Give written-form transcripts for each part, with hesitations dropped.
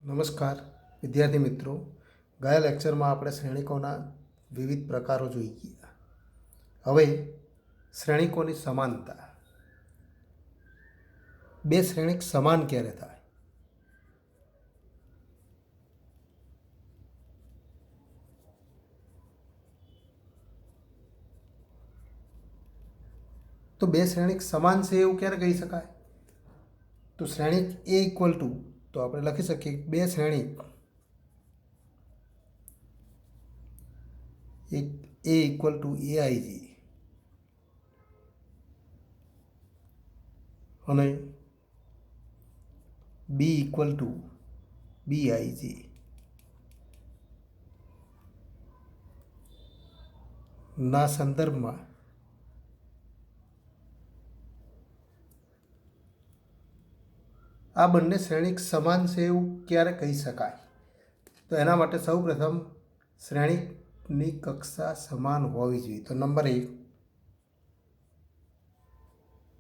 નમસ્કાર વિદ્યાર્થી મિત્રો, ગયા લેક્ચરમાં આપણે શ્રેણિકોના વિવિધ પ્રકારો જોઈ ગયા. હવે શ્રેણિકોની સમાનતા. બે શ્રેણિક સમાન ક્યારે થાય? તો બે શ્રેણિક સમાન છે એવું ક્યારે કહી શકાય? તો શ્રેણિક એ ઇક્વલ ટુ, તો આપણે લખી શકીએ બે શ્રેણિક એક એ ઇક્વલ ટુ એઆઈજી અને બી ઇક્વલ ટુ બીઆઈજી ના સંદર્ભમાં આ બંને શ્રેણિક સમાન છે એવું ક્યારે કહી શકાય? તો એના માટે સૌપ્રથમ શ્રેણિકની કક્ષા સમાન હોવી જોઈએ. તો નંબર 1,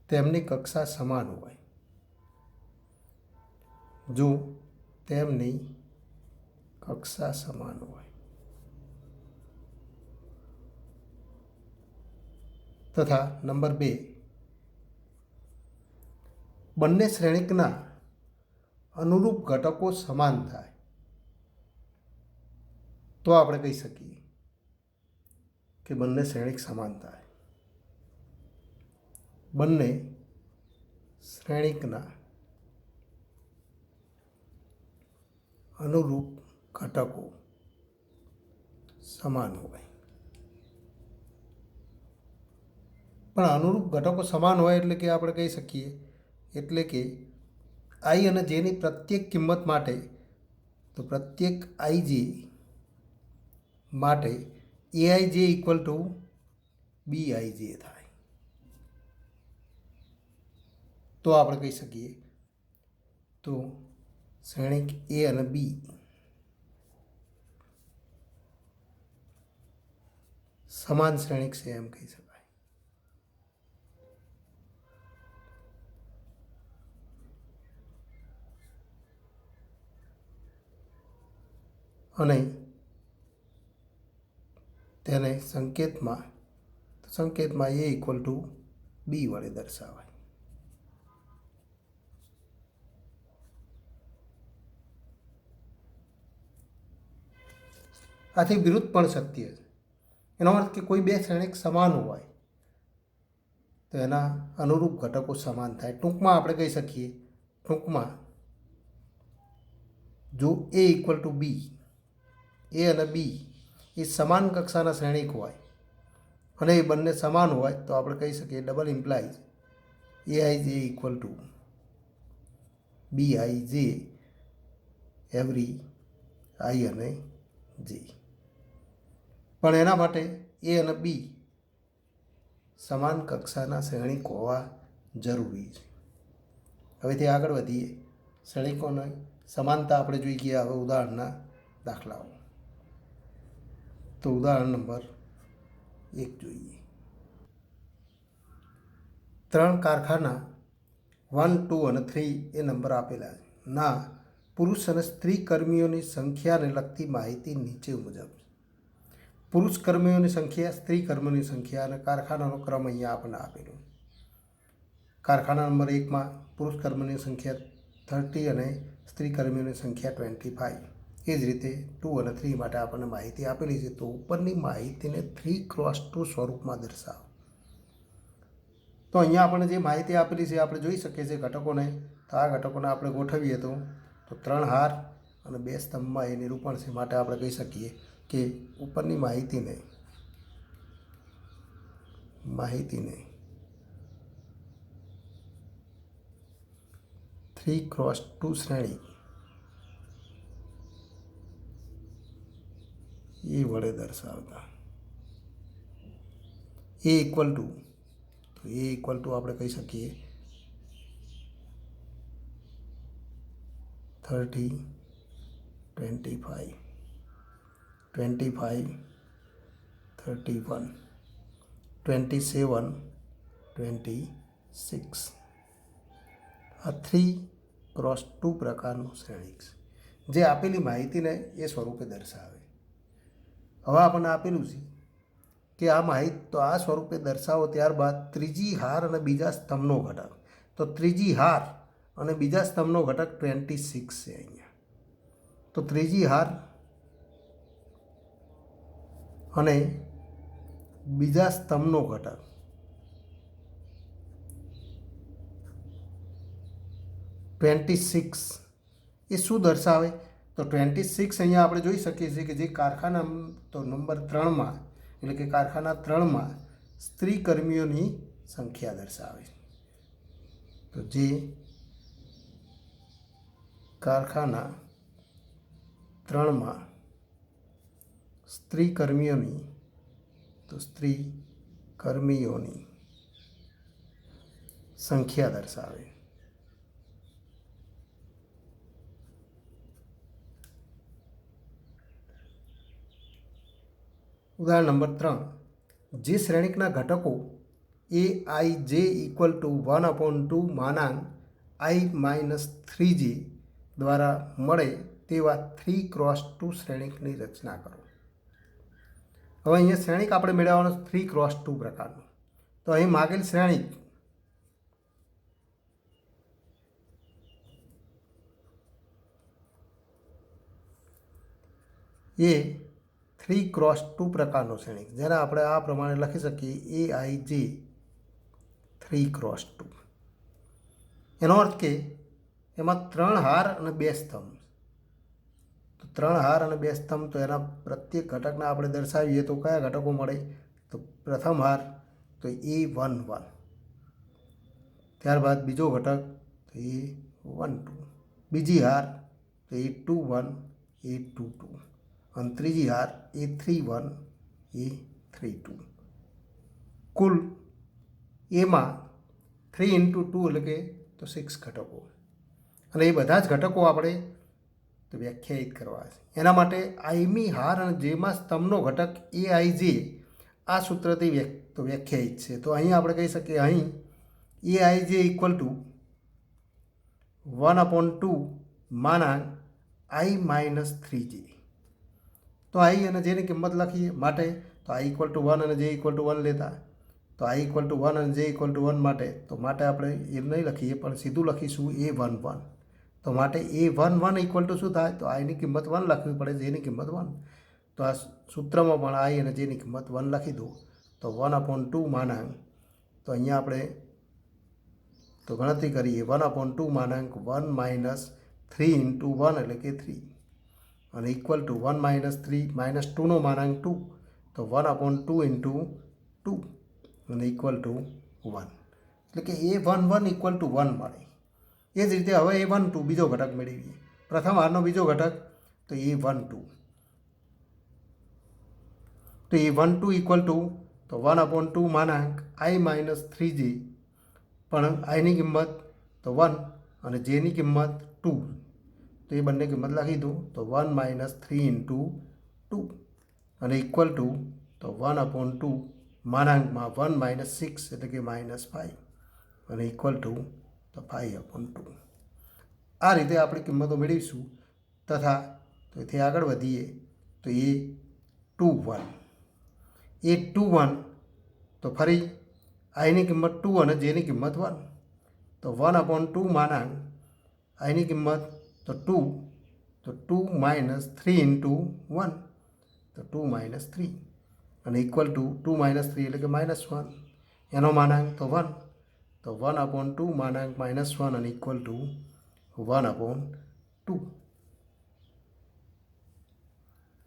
તેમની કક્ષા સમાન હોય. જો તેમની કક્ષા સમાન હોય તથા નંબર 2, બંને શ્રેણિકના અનુરૂપ ઘટકો સમાન થાય તો આપણે કહી શકીએ કે બંને શ્રેણિક સમાન થાય. બંને શ્રેણિકના અનુરૂપ ઘટકો સમાન હોય. પણ અનુરૂપ ઘટકો સમાન હોય એટલે કે આપણે કહી શકીએ એટલે કે આઈ અને જેની પ્રત્યેક કિંમત માટે, તો પ્રત્યેક આઈજે માટે એઆઈજે ઇક્વલ ટુ બીઆઈજે થાય. તો આપણે કહી શકીએ તો શ્રેણિક એ અને બી સમાન શ્રેણિક છે એમ કહી શકાય. અને તેને સંકેતમાં એ ઇક્વલ ટુ બી વડે દર્શાવાય. આથી વિરુદ્ધ પણ સત્ય છે. એનો અર્થ કે કોઈ બે શ્રેણિક સમાન હોય તો એના અનુરૂપ ઘટકો સમાન થાય. ટૂંકમાં આપણે કહી શકીએ, જો એ ઇક્વલ ટુ બી, એ અને બી એ સમાન કક્ષાના શ્રેણિક હોય અને એ બંને સમાન હોય તો આપણે કહી શકીએ double implies AIJ equal to BIJ every I અને જે. પણ એના માટે એ અને બી સમાન કક્ષાના શ્રેણિક હોવા જરૂરી છે. હવેથી આગળ વધીએ. શ્રેણિકોની સમાનતા આપણે જોઈ ગયા. હવે ઉદાહરણના દાખલાઓ. તો ઉદાહરણ નંબર 1 જોઈએ. 3 કારખાના 1, 2 અને 3 એ નંબર આપેલા છે. ના પુરુષ અને સ્ત્રી કર્મીઓની સંખ્યાને લગતી માહિતી નીચે મુજબ. પુરુષ કર્મીઓની સંખ્યા, સ્ત્રી કર્મીઓની સંખ્યા અને કારખાનાનો ક્રમ અહીંયા આપણને આપેલો. કારખાના નંબર 1માં પુરુષ કર્મીઓની સંખ્યા 30 અને સ્ત્રી કર્મીઓની સંખ્યા 25. એ જ રીતે 2 અને 3 માટે આપણને માહિતી આપેલી છે. તો ઉપરની માહિતીને 3x2 સ્વરૂપમાં દર્શાવો. તો અહીંયા આપણને જે માહિતી આપેલી છે આપણે જોઈ શકીએ છીએ ઘટકોને. તો આ ઘટકોને આપણે ગોઠવીએ તો 3 હાર અને 2 સ્તંભમાં એ નિરૂપણ છે. માટે આપણે કહી શકીએ કે ઉપરની માહિતીને 3x2 શ્રેણી એ વડે દર્શાવતા. એ ઇક્વલ ટુ આપણે કહી શકીએ 30, 25, 25, 31, 27, 26. આ 3x2 પ્રકારનું શ્રેણિક છે. જે આપેલી માહિતીને એ સ્વરૂપે દર્શાવે. હવે આપણને આપેલું છે કે આ માહિતી તો આ સ્વરૂપે દર્શાવો, ત્યારબાદ ત્રીજી હાર અને બીજા સ્તંભનો ઘટક. તો ત્રીજી હાર અને બીજા સ્તંભનો ઘટક 26 છે અહીંયા. તો ત્રીજી હાર અને બીજા સ્તંભનો ઘટક 26 એ શું દર્શાવે? તો 26 અહીંયા આપણે જોઈ શકીએ છીએ કે જે કારખાના તો નંબર 3માં એટલે કે કારખાના 3માં સ્ત્રી કર્મીઓની સંખ્યા દર્શાવે. તો જે કારખાના 3માં સ્ત્રી કર્મીઓની સંખ્યા દર્શાવે. ઉદાહરણ નંબર 3, જે શ્રેણિકના ઘટકો એ આઈ જે ઇક્વલ ટુ 1/2 માનાંક i-3j દ્વારા મળે તેવા 3x2 શ્રેણિકની રચના કરો. હવે અહીંયા શ્રેણિક આપણે મેળવવાનો 3x2 પ્રકારનો. તો અહીં માગેલ શ્રેણિક એ 3x2 પ્રકારનો શ્રેણિક, જેને આપણે આ પ્રમાણે લખી શકીએ AIJ 3x2. એનો અર્થ કે એમાં 3 હાર અને 2 સ્તંભ. તો 3 હાર અને 2 સ્તંભ, તો એના પ્રત્યેક ઘટકને આપણે દર્શાવીએ તો કયા ઘટકો મળે? તો પ્રથમ હાર તો A11, ત્યારબાદ બીજો ઘટક તો A12, બીજી હાર તો A21, A22 અને ત્રીજી હાર A31, A32. કુલ એમાં 3 × 2 એટલે કે તો 6 ઘટકો, અને એ બધા જ ઘટકો આપણે તો વ્યાખ્યાયિત કરવા છે. એના માટે આઈમી હાર અને જેમાં સ્તંભનો ઘટક AIJ આ સૂત્રથી વ્યાખ્યાયિત છે. તો અહીં આપણે કહી શકીએ અહીં AIJ ઇક્વલ ટુ 1/2 માનાંક i-3j. તો i અને જેની કિંમત લખીએ માટે તો i ઇક્વલ ટુ 1 અને j ઇક્વલ ટુ 1 લેતા. તો i ઇક્વલ ટુ 1 અને j ઇક્વલ ટુ 1 માટે આપણે એ નહીં લખીએ, પણ સીધું લખીશું A11. તો માટે A11 ઇક્વલ ટુ શું થાય? તો આઈની કિંમત 1 લખવી પડે, જેની કિંમત 1. તો આ સૂત્રમાં પણ i અને જેની કિંમત 1 લખી દો. તો 1/2 માનાંક, તો અહીંયા આપણે તો ગણતરી કરીએ 1/2 માનાંક 1 - 3 × 1 એટલે કે 3, અને ઇક્વલ ટુ 1 - 3 -2નો માનાંક 2, તો 1/2 × 2 અને ઇક્વલ ટુ 1, એટલે કે A11 ઇક્વલ ટુ 1 મળે. એ જ રીતે હવે A12 બીજો ઘટક મેળવીએ. પ્રથમ હારનો બીજો ઘટક તો A12, તો A12 ઇક્વલ ટુ તો 1/2 માનાંક i-3j, પણ આઈની કિંમત તો 1 અને જેની કિંમત 2, તો એ બંને કિંમત લખી દો. તો 1 - 3 × 2 અને ઇક્વલ ટુ તો 1/2 માનાંકમાં 1 - 6 એટલે કે -5 અને ઇક્વલ ટુ તો 5/2. આ રીતે આપણે કિંમતો મેળવીશું. તથા તો એથી આગળ વધીએ તો A21 તો ફરી આઈની કિંમત 2 અને જેની કિંમત 1, તો 1/2 માનાંક આઈની કિંમત તો 2, તો 2 - 3 × 1, તો 2 - 3 અને ઇક્વલ ટુ 2 - 3 એટલે કે -1, એનો માનાંક તો 1, તો 1/2 માનાંક -1 અને ઇક્વલ ટુ 1/2.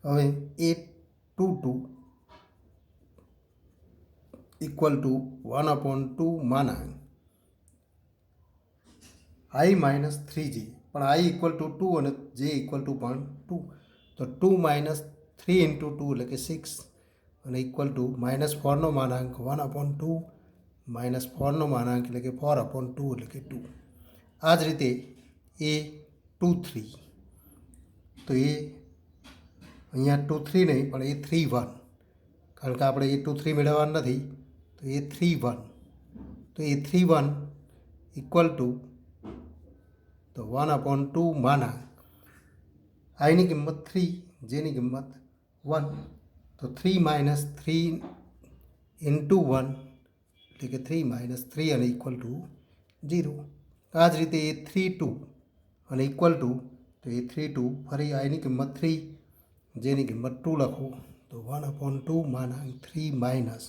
હવે A22 ઇક્વલ ટુ 1/2 માનાંક i-3j, પણ i ઇક્વલ ટુ 2 અને j ઇક્વલ ટુ પણ 2, તો 2 - 3 × 2 એટલે કે 6 અને ઇક્વલ ટુ -4નો માનાંક 1/2 -4નો માનાંક એટલે કે 4/2 એટલે કે 2. આ જ રીતે A23, તો એ અહીંયા 23 નહીં પણ A31, કારણ કે આપણે A23 મેળવવાનું નથી, તો A31, તો A31 ઇક્વલ ટુ તો 1/2 માનાંક આઈની કિંમત 3, જેની કિંમત 1. તો 3 માઇનસ 3 ઇન્ટુ 1 એટલે કે 3 માઇનસ 3 અને ઇક્વલ ટુ 0. આ જ રીતે એ 3 2 અને ઇક્વલ ટુ, તો એ 3 2 ફરી આઈની કિંમત 3, જેની કિંમત 2 લખો તો 1/2 માનાંક 3 માઇનસ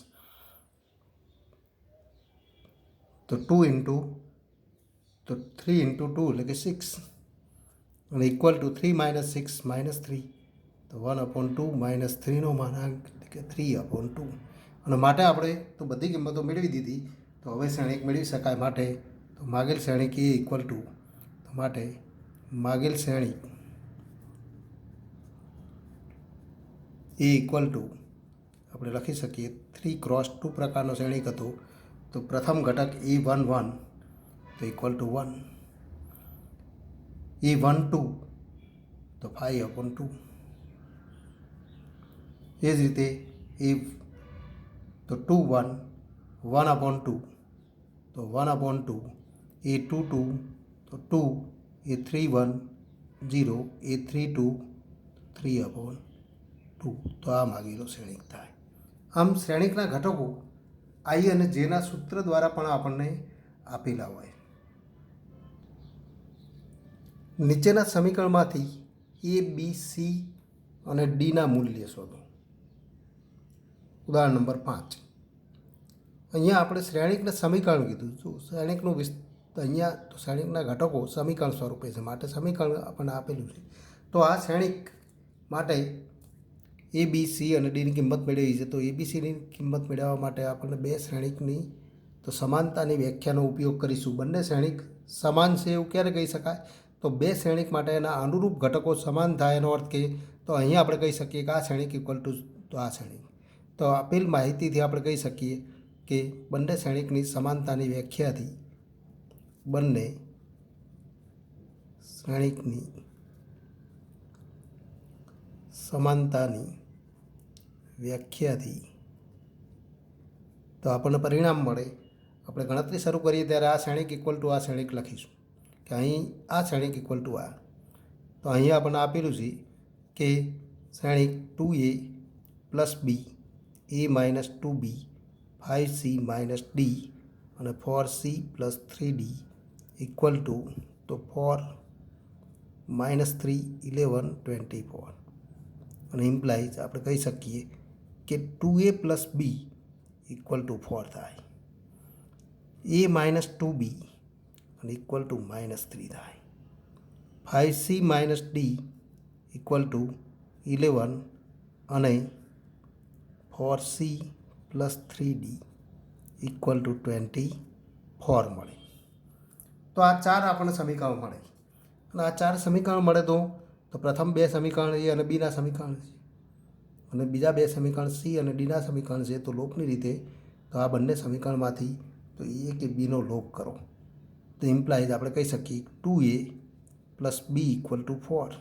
તો 2 ઇન્ટુ, તો 3 ઇન્ટુ 2 એટલે કે 6 અને ઇક્વલ ટુ 3 માઇનસ 6 માઇનસ 3, તો 1/2 માઇનસ 3નો માનાંક એટલે કે 3/2. અને માટે આપણે તો બધી કિંમતો મેળવી દીધી. તો હવે શ્રેણિક મેળવી શકાય. માટે તો માગેલ શ્રેણિક એ ઇક્વલ ટુ, તો માટે માગેલ શ્રેણિક એ ઇક્વલ ટુ આપણે લખી શકીએ 3x2 પ્રકારનો શ્રેણિક હતો. તો પ્રથમ ઘટક A11 તો ઇક્વલ ટુ 1, A12 તો 5/2. એ જ રીતે એ તો 21 1/2 તો 1/2, A22 તો 2, A31 0, A32 3/2. તો આ માગેલો શ્રેણિક થાય. આમ શ્રેણિકના ઘટકો આઈ અને જેના સૂત્ર દ્વારા પણ આપણને આપેલા હોય. નીચેના સમીકરણમાંથી એ, બી, સી અને ડીના મૂલ્ય શોધો. ઉદાહરણ નંબર 5. અહીંયા આપણે શ્રેણિકના સમીકરણ કીધું. જો શ્રેણિકનું અહીંયા તો શ્રેણિકના ઘટકો સમીકરણ સ્વરૂપે છે, માટે સમીકરણ આપણને આપેલું છે. તો આ શ્રેણિક માટે એ, બી, સી અને ડીની કિંમત મેળવી છે. તો એ, બી, સીની કિંમત મેળવવા માટે આપણને બે શ્રેણિકની તો સમાનતાની વ્યાખ્યાનો ઉપયોગ કરીશું. બંને શ્રેણિક સમાન છે એવું ક્યારે કહી શકાય? તો બે શ્રેણિક માટે એના અનુરૂપ ઘટકો સમાન થાય. એનો અર્થ કે તો અહીંયા આપણે કહી શકીએ કે આ શ્રેણિક ઇક્વલ ટુ તો આ શ્રેણિક. તો આપેલ માહિતીથી આપણે કહી શકીએ કે બંને શ્રેણિકની સમાનતાની વ્યાખ્યાથી બંને શ્રેણિકની સમાનતાની વ્યાખ્યાથી તો આપણને પરિણામ મળે. આપણે ગણતરી શરૂ કરીએ ત્યારે આ શ્રેણિક ઇક્વલ ટુ આ શ્રેણિક લખીશું કે અહીં આ શ્રેણિક ઇક્વલ ટુ આ. તો અહીંયા આપણને આપેલું છે કે શ્રેણિક 2a plus b, a minus 2b, 5c minus d અને 4c plus 3d equal to તો 4 માઇનસ 3 11 24. અને ઇમ્પ્લાઇઝ આપણે કહી શકીએ કે 2a પ્લસ બી ઇક્વલ ટુ 4 થાય, a માઇનસ 2b અને ઇક્વલ ટુ માઇનસ 3 થાય, 5c minus D equal two 11 અને 4c plus 3d equal to 24 મળે. તો આ ચાર આપણને સમીકરણ મળે. અને આ ચાર સમીકરણ મળે તો પ્રથમ બે સમીકરણ એ અને બીના સમીકરણ છે, અને બીજા બે સમીકરણ સી અને ડીના સમીકરણ છે. તો લોપની રીતે તો આ બંને સમીકરણમાંથી તો એ કે બીનો લોપ કરો. તો ઇમ્પ્લાઇઝ આપણે કહી શકીએ 2a પ્લસ બી ઇક્વલ ટુ 4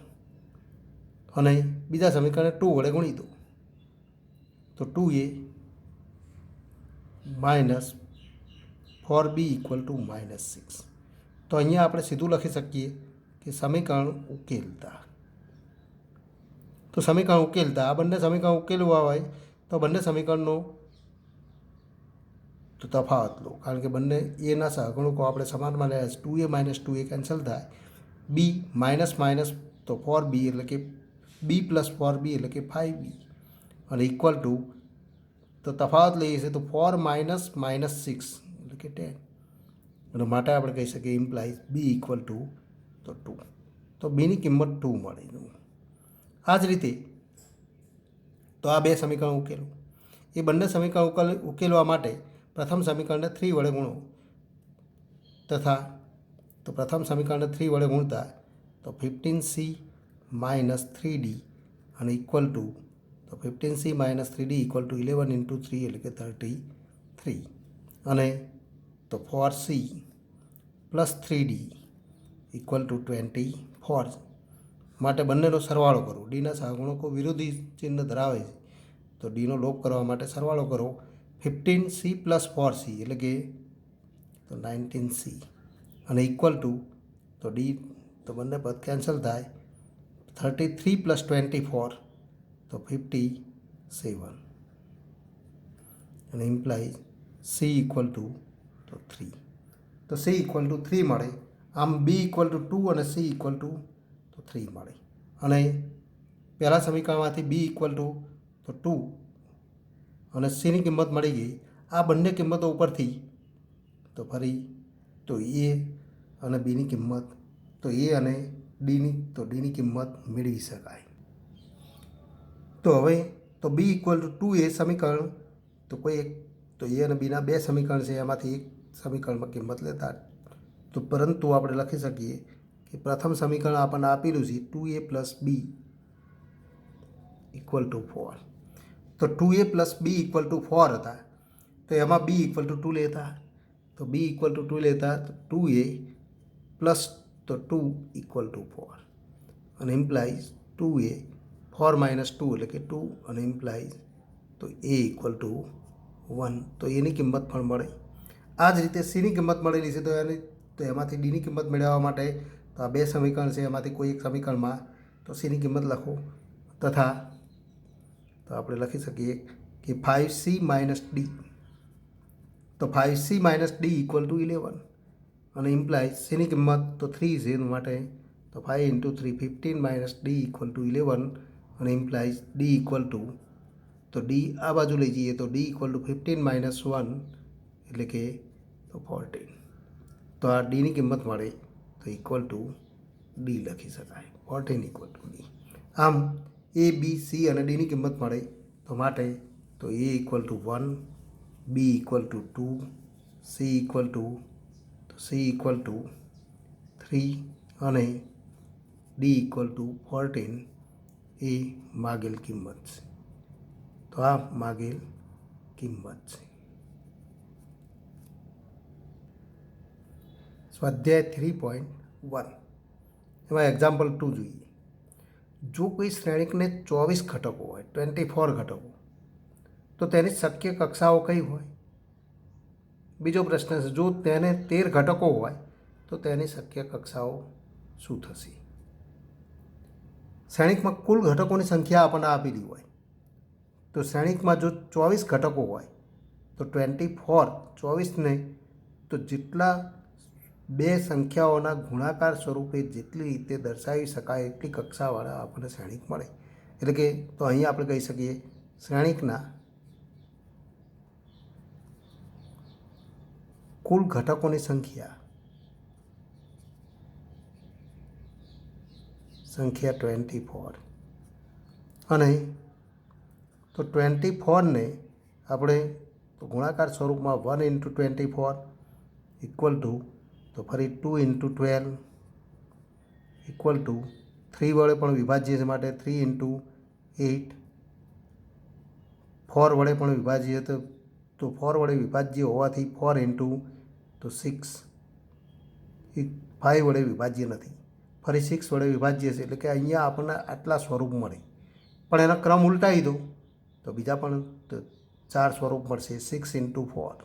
અને બીજા સમીકરણને 2 વડે ગુણી દો તો 2a minus 4b equal to minus 6. તો અહીંયા આપણે સીધું લખી શકીએ કે સમીકરણ ઉકેલતા. તો સમીકરણ ઉકેલતા આ બંને સમીકરણ ઉકેલવા હોય તો બંને સમીકરણનો તો તફાવત લો, કારણ કે બંને એના સહગુણકો આપણે સમાનમાં રહ્યા છે. 2a માઇનસ 2a કેન્સલ થાય, બી માઇનસ માઇનસ તો 4b એટલે કે બી પ્લસ 4b એટલે કે 5b અને ઇક્વલ ટુ તો તફાવત લઈએ છીએ તો 4 માઇનસ માઇનસ 6 એટલે કે 10. અને માટે આપણે કહી શકીએ ઇમ્પ્લાઇઝ બી ઇક્વલ ટુ તો 2. તો બીની કિંમત 2 મળી. આ જ રીતે તો આ બે સમીકરણ ઉકેલો. એ બંને સમીકરણ ઉકેલવા માટે પ્રથમ સમીકરણને 3 વડે ગુણો તથા તો પ્રથમ સમીકરણને 3 વડે ગુણતા તો 15c માઇનસ 3d અને ઇક્વલ ટુ તો 15c minus 3d equal to 11 into 3 એટલે કે 33 અને તો 4c plus 3d equal to 24. માટે બંનેનો સરવાળો કરો. ડીના સહગુણકો વિરોધી ચિહ્ન ધરાવે છે તો ડીનો લોપ કરવા માટે સરવાળો કરો. 15c પ્લસ 4c એટલે કે તો 19c અને ઇક્વલ ટુ તો ડી તો બંને પદ કેન્સલ થાય 33 + 24 તો 57 અને ઇમ્પ્લાઇઝ સી ઇક્વલ ટુ તો 3. તો સી ઇક્વલ ટુ 3 મળે. આમ બી ઇક્વલ ટુ 2 અને સી ઇક્વલ ટુ તો 3 મળે. અને પહેલાં સમીકરણમાંથી બી ઇક્વલ ટુ તો 2 અને સીની કિંમત મળી ગઈ. આ બંને કિંમતો ઉપરથી તો ફરી તો એ અને બીની કિંમત તો એ અને ડીની કિંમત મેળવી શકાય. તો હવે તો બી ઇક્વલ ટુ 2 એ સમીકરણ તો કોઈ એક તો એ અને બીના બે સમીકરણ છે, એમાંથી એક સમીકરણમાં કિંમત લેતા. તો પરંતુ આપણે લખી શકીએ કે પ્રથમ સમીકરણ આપણને આપેલું છે 2a + b ઇક્વલ ટુ 4. તો 2a + b ઇક્વલ ટુ 4 હતા. તો એમાં b ઇક્વલ ટુ 2 લેતા. તો b ઇક્વલ ટુ 2 લેતા તો 2a પ્લસ તો 2 ઇક્વલ ટુ 4 અને ઇમ્પ્લાઇઝ 2a 4 - 2 એટલે કે 2 અને ઇમ્પ્લાઇઝ તો a ઇક્વલ ટુ 1. તો એની કિંમત પણ મળે. આ જ રીતે સીની કિંમત મળેલી છે તો એમાંથી ડીની કિંમત મેળવવા માટે તો આ બે સમીકરણ છે, એમાંથી કોઈ એક સમીકરણમાં તો સીની કિંમત લખો તથા તો આપણે લખી શકીએ કે 5c - d. તો 5c - d ઇક્વલ ટુ 11 અને ઇમ્પ્લાઇઝ સીની કિંમત તો 3 છે એનું માટે તો 5 × 3 15 - d ઇક્વલ ટુ 11 અને ઇમ્પ્લાઇઝ d ઇક્વલ ટુ તો ડી આ બાજુ લઈ જઈએ તો ડી ઇક્વલ ટુ 15 - 1 એટલે કે તો 14. તો આ ડીની કિંમત મળે તો ઇક્વલ ટુ ડી લખી શકાય. 14 ઇક્વલ ટુ ડી. આમ એ બી સી અને ડીની કિંમત મળે તો માટે તો A equal to 1, B equal to 2, C equal to 3 અને ડી ઇક્વલ ટુ 14 એ માગેલ કિંમત છે. તો આ માગેલ કિંમત છે. સ્વાધ્યાય 3.1 એમાં એક્ઝામ્પલ 2 જોઈએ. જો કોઈ શ્રેણિકને 24 ઘટકો હોય 24 ઘટકો તો તેની શક્ય કક્ષાઓ કઈ હોય? બીજો પ્રશ્ન છે જો તેને 13 ઘટકો હોય તો તેની શક્ય કક્ષાઓ શું થશે? શ્રેણિકમાં કુલ ઘટકોની સંખ્યા આપણને આપેલી હોય તો શ્રેણિકમાં જો 24 ઘટકો હોય તો 24ને તો જેટલા બે સંખ્યાઓના ગુણાકાર સ્વરૂપે જેટલી રીતે દર્શાવી શકાય એટલી કક્ષાવાળા આપણને શ્રેણિક મળે. એટલે કે તો અહીંયા આપણે કહી શકીએ શ્રેણિકના કુલ ઘટકોની સંખ્યા 24 અને તો 24ને આપણે તો ગુણાકાર સ્વરૂપમાં 1 × 24 ઇક્વલ ટુ તો ફરી 2 × 12 ઇક્વલ ટુ 3 વડે પણ વિભાજ્ય છે માટે 3 × 8, 4 વડે પણ વિભાજ્ય તો 4 વડે વિભાજ્ય હોવાથી 4 × તો 6, 5 વડે વિભાજ્ય નથી, ફરી 6 વડે વિભાજ્ય છે. એટલે કે અહીંયા આપણને આટલા સ્વરૂપ મળે. પણ એનો ક્રમ ઉલટાવી દો તો બીજા પણ તો 4 સ્વરૂપ મળશે. 6 × 4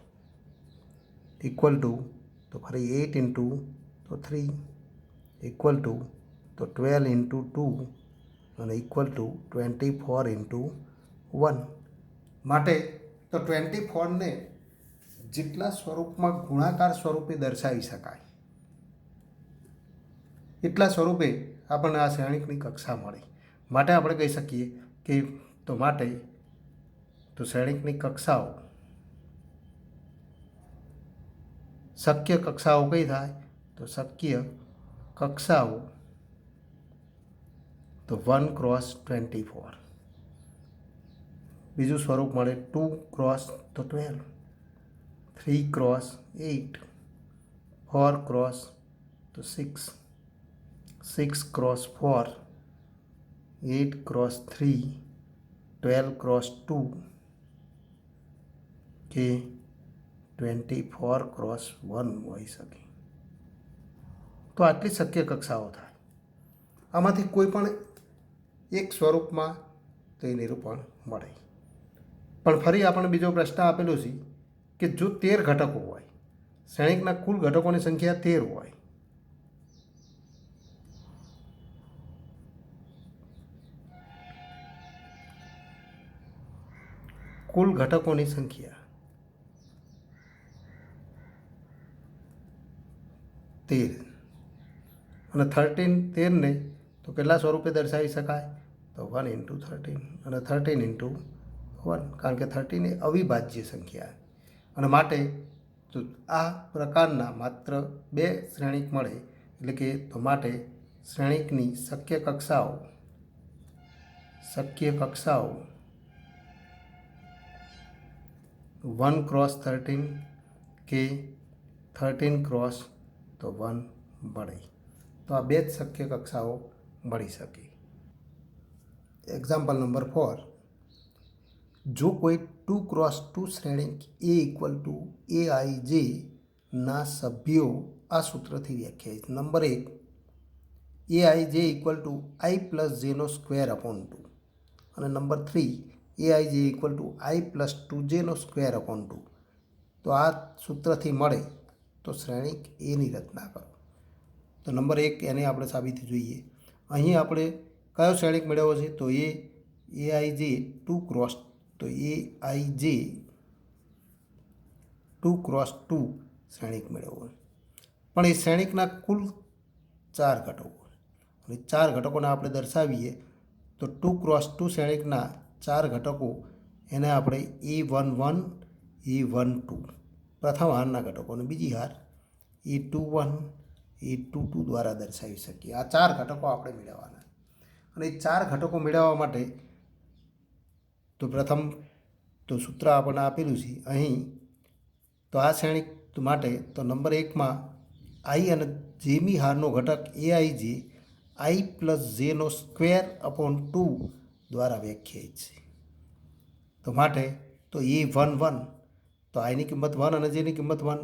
ઇક્વલ ટુ તો ફરી 8 × તો 3 ઇક્વલ ટુ તો 12 × 2 અને ઇક્વલ ટુ 24 × 1. માટે તો 24ને જેટલા સ્વરૂપમાં ગુણાકાર સ્વરૂપે દર્શાવી શકાય એટલા સ્વરૂપે આપણને આ શ્રેણિકની કક્ષા મળે. માટે આપણે કહી શકીએ કે તો માટે તો શ્રેણિકની કક્ષાઓ શક્ય કક્ષાઓ કઈ થાય તો શક્ય કક્ષાઓ તો 1 × 24. બીજું સ્વરૂપ મળે 2 × તો 12, 3 × 8, 4 × તો 6, 6 × 4, 8 × 3, 12 × 2 કે 24 × 1 હોઈ શકે. તો આટલી શક્ય કક્ષાઓ થાય. આમાંથી કોઈ પણ એક સ્વરૂપમાં તો એ નિરૂપણ મળે. પણ ફરી આપણને બીજો પ્રશ્ન આપેલો છે કે જો 13 ઘટકો હોય, શ્રેણિકના કુલ ઘટકોની સંખ્યા 13 હોય કુલ ઘટકોની સંખ્યા 13 અને 13ને તો કેટલા સ્વરૂપે દર્શાવી શકાય? તો 1 × 13 અને 13 × 1, કારણ કે 13 એ અવિભાજ્ય સંખ્યા અને માટે તો આ પ્રકારના માત્ર 2 શ્રેણિક મળે, એટલે કે તો માટે શ્રેણિકની શક્ય કક્ષાઓ 1 × 13 કે 13 × તો 1 મળે. તો આ 2 જ શક્ય કક્ષાઓ મળી શકે. એક્ઝામ્પલ નંબર 4, જો કોઈ 2 × 2 શ્રેણિક A=AIJ ના સભ્યો આ સૂત્રથી વ્યાખ્યાયિત. નંબર 1, AIJ = I+J²/2 અને નંબર 3, AIJ = I+2J²/2. તો આ સૂત્રથી મળે તો શ્રેણિક એની રચના કરો. તો નંબર 1 એને આપણે સાબિતી જોઈએ. અહીં આપણે કયો શ્રેણિક મેળવ્યો છે? તો AIJ 2 × તો AIJ 2 × 2 શ્રેણિક મેળવ્યો. પણ એ શ્રેણિકના કુલ 4 ઘટકો અને 4 ઘટકોને આપણે દર્શાવીએ તો 2 × 2 શ્રેણિકના 4 ઘટકો એને આપણે A11 A12 પ્રથમ હારના ઘટકો અને બીજી હાર A21 A22 દ્વારા દર્શાવી શકીએ. આ 4 ઘટકો આપણે મેળવવાના અને એ 4 ઘટકો મેળવવા માટે તો પ્રથમ તો સૂત્ર આપણને આપેલું છે અહીં. તો આ શ્રેણિક માટે તો નંબર 1માં I અને જેમી હારનો ઘટક AIJ I+J²/2 દ્વારા વ્યાખ્યાયિત છે. તો માટે તો A11 તો આઈની કિંમત 1 અને જેની કિંમત 1,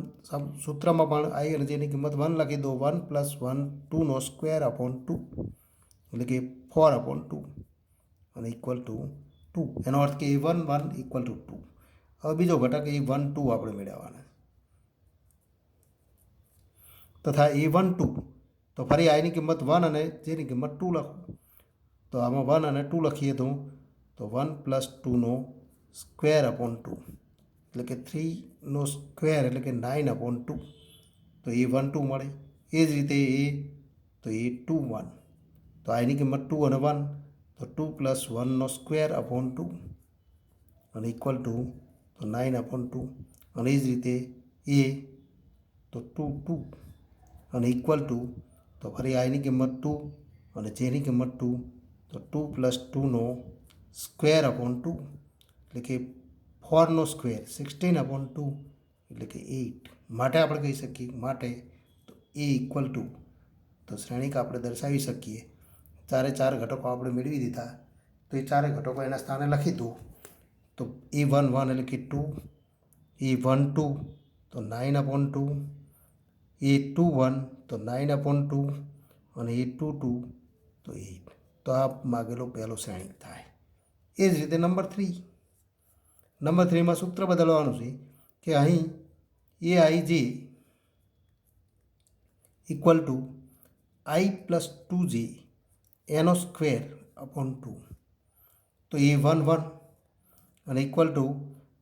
સૂત્રમાં પણ I અને જેની કિંમત 1 લખી દો. 1 + 1 2/2 એટલે કે 4/2 અને = 2. એનો અર્થ કે A11 = 2. હવે બીજો ઘટક A12 આપણે મેળવવાના તથા A12 તો ફરી આઈની કિંમત 1 અને જેની કિંમત 2 લખો. તો આમાં 1 અને 2 લખીએ તો 1 + 2/2 એટલે કે 3/2 એટલે કે 9/2. તો A12 મળે. એ જ રીતે તો A21 તો આઈની કિંમત 2 અને 1 તો 2 + 1/2 અને = 9/2 અને એ જ રીતે A તો 2 અને તો ફરી આઈની કિંમત 2 અને જેની કિંમત 2 તો 2 + 2/2 એટલે કે 4/2 16/2 એટલે કે 8. માટે આપણે કહી શકીએ માટે તો A તો શ્રેણિક આપણે દર્શાવી શકીએ. 4 ઘટકો આપણે મેળવી દીધા તો એ 4 ઘટકો એના સ્થાને લખી દો. તો A11 એટલે કે 2, A12 તો 9/2, A21 તો 9/2 અને A22 તો 8. તો આ માગેલો પહેલો શ્રેણિક થાય. એ જ રીતે નંબર 3માં સૂત્ર બદલવાનું છે કે અહીં AIJ = I+2J²/2. તો A11 અને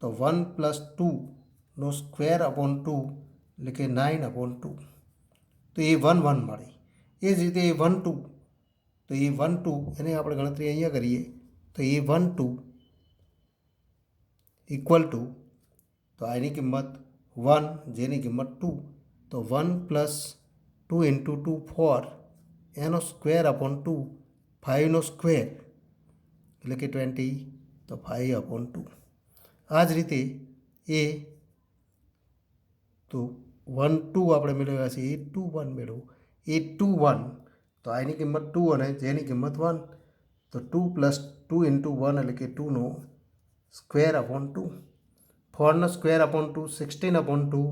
તો 1 + 2/2 એટલે કે 9/2. તો A11 મળે. એ જ રીતે A12 તો A12 એને આપણે ગણતરી અહીંયા કરીએ તો A12 તો આની કિંમત 1 જેની કિંમત 2 તો 1 + 2 × 2 4 એનો²/2 5/2 એટલે કે 20 તો 5/2. આ જ રીતે એ તો 1 2 આપણે મેળવ્યા છે. A21 મેળવો. A21 તો આની કિંમત 2 અને જેની કિંમત 1 તો 2 + 2 × 1 એટલે કે 2/2 4/2 16/2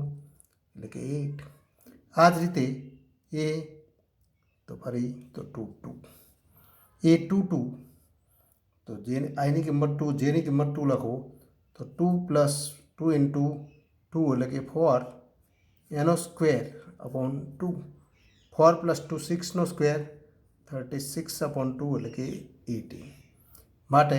એટલે કે 8. આ જ રીતે એ તો ફરી તો 2 A22 તો જેની આઈની કિંમત 2 જેની કિંમત 2 લખો તો 2 + 2 × 2 એટલે કે 4 એનો²/2 4 + 2 6/2 36/2 એટલે કે 18. માટે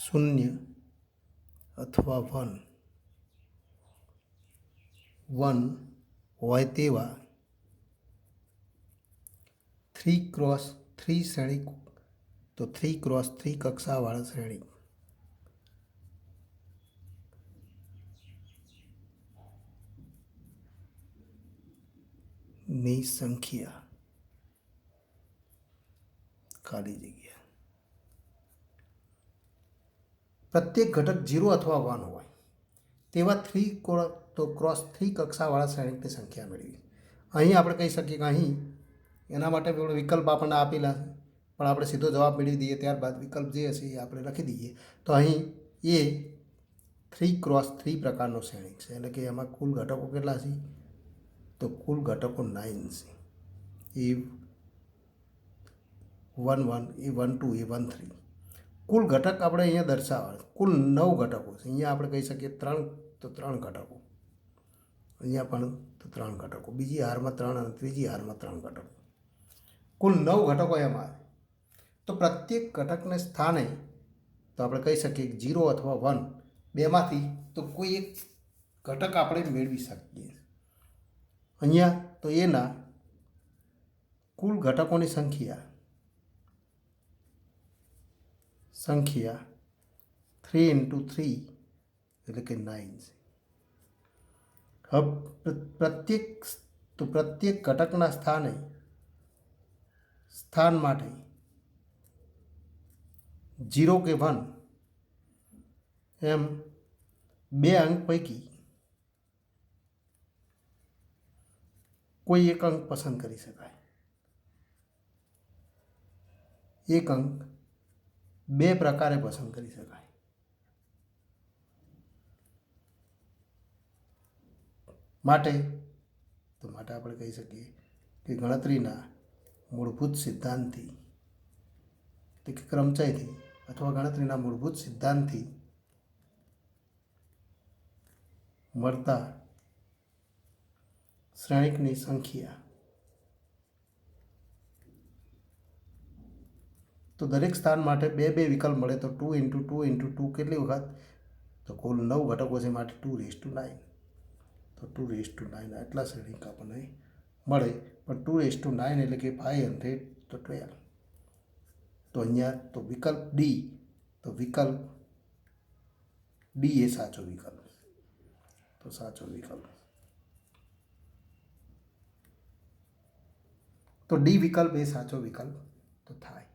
શૂન્ય અથવા વન હોય તેવા 3x3 શ્રેણી, તો 3x3 કક્ષાવાળા શ્રેણી ની સંખ્યા ખાલી જગ્યા પ્રત્યેક ઘટક 0 અથવા 1 હોય તેવા 3x3 કક્ષાવાળા શ્રેણિકની સંખ્યા મેળવી. અહીં આપણે કહી શકીએ કે અહીં એના માટે વિકલ્પ આપણને આપેલા છે, પણ આપણે સીધો જવાબ મેળવી દઈએ. ત્યારબાદ વિકલ્પ જે હશે એ આપણે લખી દઈએ. તો અહીં એ 3x3 પ્રકારનો શ્રેણિક છે, એટલે કે એમાં કુલ ઘટકો કેટલા છે? તો કુલ ઘટકો 9 છે. એ 1 1, એ 1 2, એ 1 3. કુલ ઘટક આપણે અહીંયા દર્શાવવા, કુલ 9 ઘટકો છે. અહીંયા આપણે કહી શકીએ 3, તો 3 ઘટકો. અહીંયા પણ તો 3 ઘટકો, બીજી હારમાં 3 અને ત્રીજી હારમાં 3 ઘટકો, કુલ 9 ઘટકો એમાં આવે. તો પ્રત્યેક ઘટકને સ્થાને તો આપણે કહી શકીએ 0 અથવા 1 બેમાંથી તો કોઈ એક ઘટક આપણે મેળવી શકીએ. અહીંયા તો એના કુલ ઘટકોની સંખ્યા 3 × 3 એટલે કે 9 છે. હવે પ્રત્યેક ઘટકના સ્થાન માટે 0 કે 1 એમ બે અંક પૈકી કોઈ એક અંક પસંદ કરી શકાય. એક અંક બે પ્રકારે પસંદ કરી શકાય. માટે આપણે કહી શકીએ કે ગણતરીના મૂળભૂત સિદ્ધાંતથી, એટલે કે ક્રમચયથી અથવા ગણતરીના મૂળભૂત સિદ્ધાંતથી મળતા શ્રેણિકની સંખ્યા, તો દરેક સ્થાન માટે બે વિકલ્પ મળે તો 2 × 2 × 2 કેટલી વખત? તો કુલ 9 ઘટકો છે, માટે 2/9. તો 2/9 આટલા શ્રેણિક આપણને મળે. પણ 2/9 એટલે કે 500, તો 12. તો અહીંયા તો વિકલ્પ ડી, તો વિકલ્પ ડી એ સાચો વિકલ્પ. તો સાચો વિકલ્પ, તો ડી વિકલ્પ એ સાચો વિકલ્પ તો થાય.